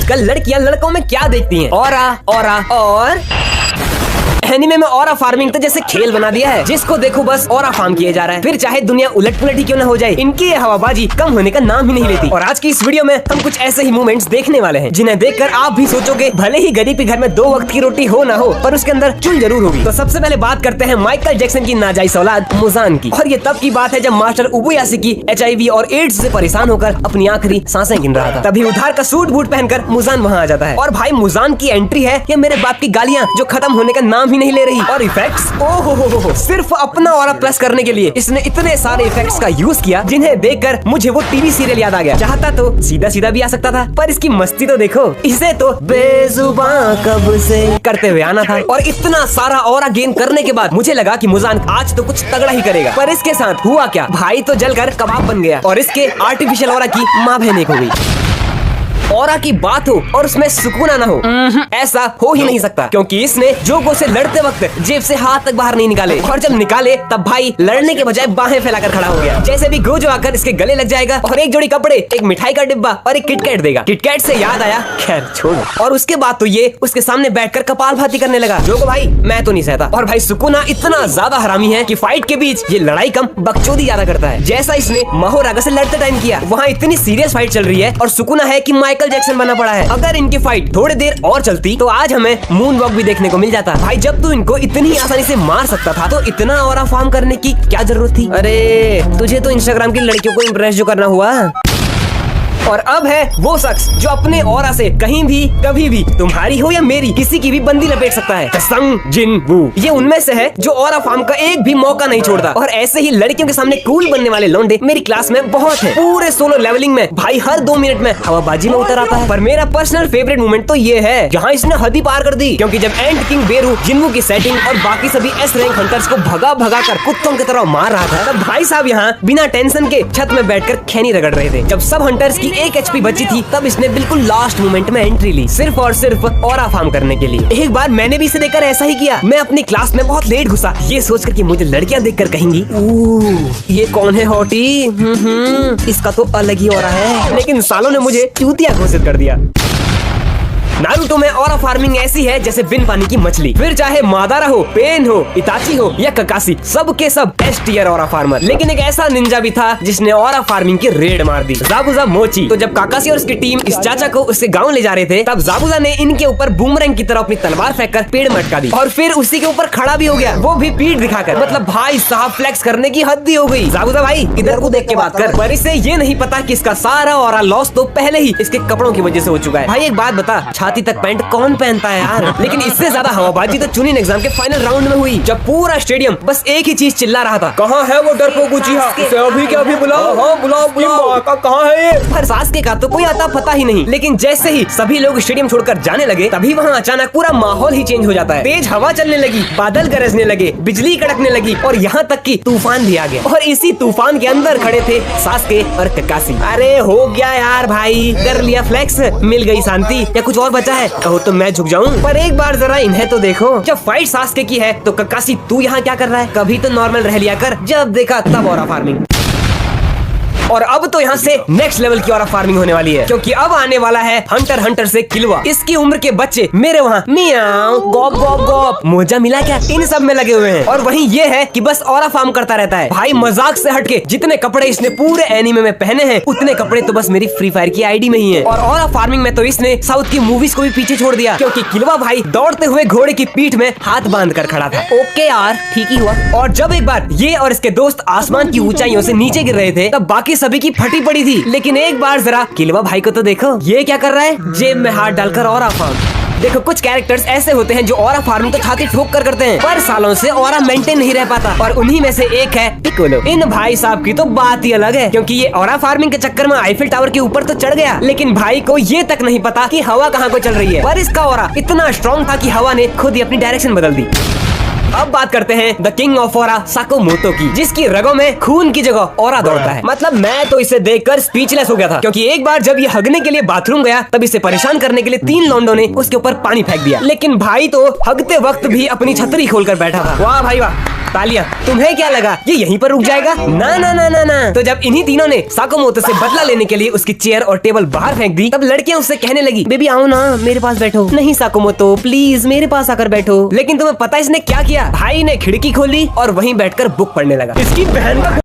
आजकल लड़कियां लड़कों में क्या देखती हैं? ऑरा, ऑरा और एनीमे में ऑरा फार्मिंग तो जैसे खेल बना दिया है, जिसको देखो बस ऑरा फार्म किया जा रहा है। फिर चाहे दुनिया उलट पुलट ही क्यों न हो जाए, इनकी ये हवाबाजी कम होने का नाम ही नहीं लेती। और आज की इस वीडियो में हम कुछ ऐसे ही मोमेंट्स देखने वाले हैं जिन्हें देखकर आप भी सोचोगे भले ही गरीब के घर में 2 वक्त की रोटी हो ना हो, पर उसके अंदर चुल जरूर होगी। तो सबसे पहले बात करते हैं माइकल जैक्सन की नाजायज औलाद मुजान की। और ये तब की बात है जब मास्टर उबुयासुकी HIV और एड्स से परेशान होकर अपनी आखिरी सांसें गिन रहा था। तभी उधार का सूट बूट पहनकर मुजान वहाँ आ जाता है। और भाई मुजान की एंट्री है ये मेरे बाप की गालियाँ जो खत्म होने का नाम ही नहीं ले रही। और इफेक्ट्स, ओहो सिर्फ अपना ऑरा प्लस करने के लिए इसने इतने सारे इफेक्ट्स का यूज किया जिन्हें देखकर मुझे वो टीवी सीरियल याद आ गया। चाहता तो सीधा सीधा भी आ सकता था, पर इसकी मस्ती तो देखो। इसे तो बेजुबान कब से करते हुए आना था। और इतना सारा ऑरा गेन करने के बाद मुझे लगा कि मुजान आज तो कुछ तगड़ा ही करेगा, पर इसके साथ हुआ क्या, भाई तो जलकर कबाब बन गया और इसके आर्टिफिशियल ऑरा की माँ बहन एक हो गई। ऑरा की बात हो और उसमें सुकून ना हो, ऐसा हो ही नहीं सकता, क्योंकि इसने जोगो से लड़ते वक्त जेब से हाथ तक बाहर नहीं निकाले, और जब निकाले तब भाई लड़ने के बजाय बाहें फैलाकर खड़ा हो गया। जैसे भी गोजो आकर इसके गले लग जाएगा और एक जोड़ी कपड़े, एक मिठाई का डिब्बा और एक किटकैट देगा। किटकैट से याद आया, खैर छोड़। और उसके बाद तो ये उसके सामने बैठकर कपालभाती करने लगा। जोगो भाई मैं तो नहीं सहता। और भाई सुकुना इतना ज्यादा हरामी है कि फाइट के बीच ये लड़ाई कम बकचोदी ज्यादा करता है। जैसा इसने माहोरागा से लड़ते टाइम किया, वहाँ इतनी सीरियस फाइट चल रही है और सुकुना है कि माइकल जैक्सन बना पड़ा है। अगर इनकी फाइट थोड़ी देर और चलती तो आज हमें मून वॉक भी देखने को मिल जाता। भाई जब तू इनको इतनी आसानी से मार सकता था तो इतना ऑरा फार्म करने की क्या जरूरत थी? अरे तुझे तो इंस्टाग्राम की लड़कियों को इम्प्रेस जो करना हुआ। और अब है वो शख्स जो अपने ऑरा से कहीं भी कभी भी तुम्हारी हो या मेरी किसी की भी बंदी लपेट सकता है। संग जिन वू ये उनमें से है जो ऑरा फार्म का एक भी मौका नहीं छोड़ता। और ऐसे ही लड़कियों के सामने कूल बनने वाले लौंडे मेरी क्लास में बहुत है। पूरे सोलो लेवलिंग में भाई हर 2 मिनट में हवाबाजी में उतर आता है। पर मेरा पर्सनल फेवरेट मोमेंट तो ये है जहाँ इसने हद ही पार कर दी, क्योंकि जब एंड किंग बेरू जिन्वू की सेटिंग और बाकी सभी S रैंक हंटर्स को भगा भगा कर कुत्तों की तरह मार रहा था, तब भाई साहब यहाँ बिना टेंशन के छत में बैठकर खैनी रगड़ रहे थे। जब सब हंटर्स की 1 HP बची थी तब इसने बिल्कुल लास्ट मोमेंट में एंट्री ली, सिर्फ और सिर्फ ऑरा फार्म करने के लिए। एक बार मैंने भी इसे देखकर ऐसा ही किया। मैं अपनी क्लास में बहुत लेट घुसा, ये सोचकर कि मुझे लड़कियां देखकर कहेंगी ये कौन है हॉटी, इसका तो अलग ही ऑरा है। लेकिन सालों ने मुझे चूतिया घोषित कर दिया। नारुतो में ऑरा फार्मिंग ऐसी है जैसे बिन पानी की मछली। फिर चाहे मादारा हो, पेन हो, इताची हो या ककासी, सब के सब S टियर ऑरा फार्मर। लेकिन एक ऐसा निंजा भी था जिसने ऑरा फार्मिंग की रेड मार दी, जाबुजा मोची। तो जब काकासी और उसकी टीम इस चाचा को उससे गांव ले जा रहे थे, तब जाबुजा ने इनके ऊपर बूमरैंग की तरह अपनी तलवार फेंककर पेड़ में अटका दी और फिर उसी के ऊपर खड़ा भी हो गया, वो भी पीठ दिखाकर। मतलब भाई साहब फ्लेक्स करने की हद ही हो गई। जाबुजा भाई इधर को देख के बात कर। पर इसे ये नहीं पता कि इसका सारा ऑरा लॉस तो पहले ही इसके कपड़ों की वजह से हो चुका है। भाई एक बात बता, छाती तक पैंट कौन पहनता है यार? लेकिन इससे ज्यादा हवाबाजी तो चुनिन एग्जाम के फाइनल राउंड में हुई, जब पूरा स्टेडियम बस एक ही चीज चिल्ला रहा था, कहाँ है वो डरपोक उचिहा? उसे अभी के अभी बुलाओ। हाँ बुलाओ बुलाओ, कहाँ है ये? पर सास्के का तो कोई आता पता ही नहीं। लेकिन जैसे ही सभी लोग स्टेडियम छोड़कर जाने लगे, तभी वहाँ अचानक पूरा माहौल ही चेंज हो जाता है। तेज हवा चलने लगी, बादल गरजने लगे, बिजली कड़कने लगी और यहाँ तक कि तूफान भी आ गया। और इसी तूफान के अंदर खड़े थे सास्के और ककासी। अरे हो गया यार भाई, कर लिया फ्लेक्स, मिल गई शांति, या कुछ और बचा है? कहो तो मैं झुक जाऊं। पर एक बार जरा इन्हें तो देखो, जब फाइट सास्के की है तो ककासी तू यहाँ क्या कर रहा है? कभी तो नॉर्मल रह लिया कर। जब देखा तब ऑरा फार्मिंग। और अब तो यहाँ से नेक्स्ट लेवल की ऑरा फार्मिंग होने वाली है, क्योंकि अब आने वाला है हंटर हंटर से किलवा। इसकी उम्र के बच्चे मेरे वहाँ मियाओ गॉप गॉप गॉप मोजा मिला क्या इन सब में लगे हुए हैं। और वहीं ये है कि बस ऑरा फार्म करता रहता है। भाई मजाक से हटके जितने कपड़े इसने पूरे एनीमे में पहने हैं, उतने कपड़े तो बस मेरी फ्री फायर की आईडी में ही है। और ऑरा फार्मिंग में तो इसने साउथ की मूवीज को भी पीछे छोड़ दिया, क्योंकि किलवा भाई दौड़ते हुए घोड़े की पीठ में हाथ बांध कर खड़ा था। ओके यार ठीक ही हुआ। और जब एक बार ये और इसके दोस्त आसमान की ऊंचाइयों से नीचे गिर रहे थे, तब बाकी सभी की फटी पड़ी थी। लेकिन एक बार जरा किलवा भाई को तो देखो, ये क्या कर रहा है? जेब में हाथ डालकर ऑरा फार्म। देखो कुछ कैरेक्टर्स ऐसे होते हैं जो ऑरा फार्मिंग तो छाती ठोक कर करते हैं, पर सालों से ऑरा मेंटेन नहीं रह पाता। और उन्हीं में से एक है पिकोलो। इन भाई साहब की तो बात ही अलग है, क्योंकि ये ऑरा फार्मिंग के चक्कर में आईफिल टावर के ऊपर तो चढ़ गया, लेकिन भाई को ये तक नहीं पता कि हवा कहाँ को चल रही है। पर इसका ऑरा इतना स्ट्रॉन्ग था कि हवा ने खुद ही अपनी डायरेक्शन बदल दी। अब बात करते हैं द किंग ऑफ ऑरा साकोमोतो की, जिसकी रगों में खून की जगह ऑरा दौड़ता है। मतलब मैं तो इसे देखकर स्पीचलेस हो गया था, क्योंकि एक बार जब ये हगने के लिए बाथरूम गया, तब इसे परेशान करने के लिए 3 लौंडों ने उसके ऊपर पानी फेंक दिया। लेकिन भाई तो हगते वक्त भी अपनी छतरी खोलकर बैठा था। वाह भाई वाह। तालियां। तुम्हें क्या लगा ये यहीं पर रुक जाएगा? ना ना ना ना ना। तो जब इन्हीं तीनों ने साकुमोतो से बदला लेने के लिए उसकी चेयर और टेबल बाहर फेंक दी, तब लड़कियां उससे कहने लगी, बेबी आओ ना मेरे पास बैठो। नहीं साकुमोतो प्लीज मेरे पास आकर बैठो। लेकिन तुम्हें पता इसने क्या किया? भाई ने खिड़की खोली और वहीं बैठकर बुक पढ़ने लगा। इसकी बहन का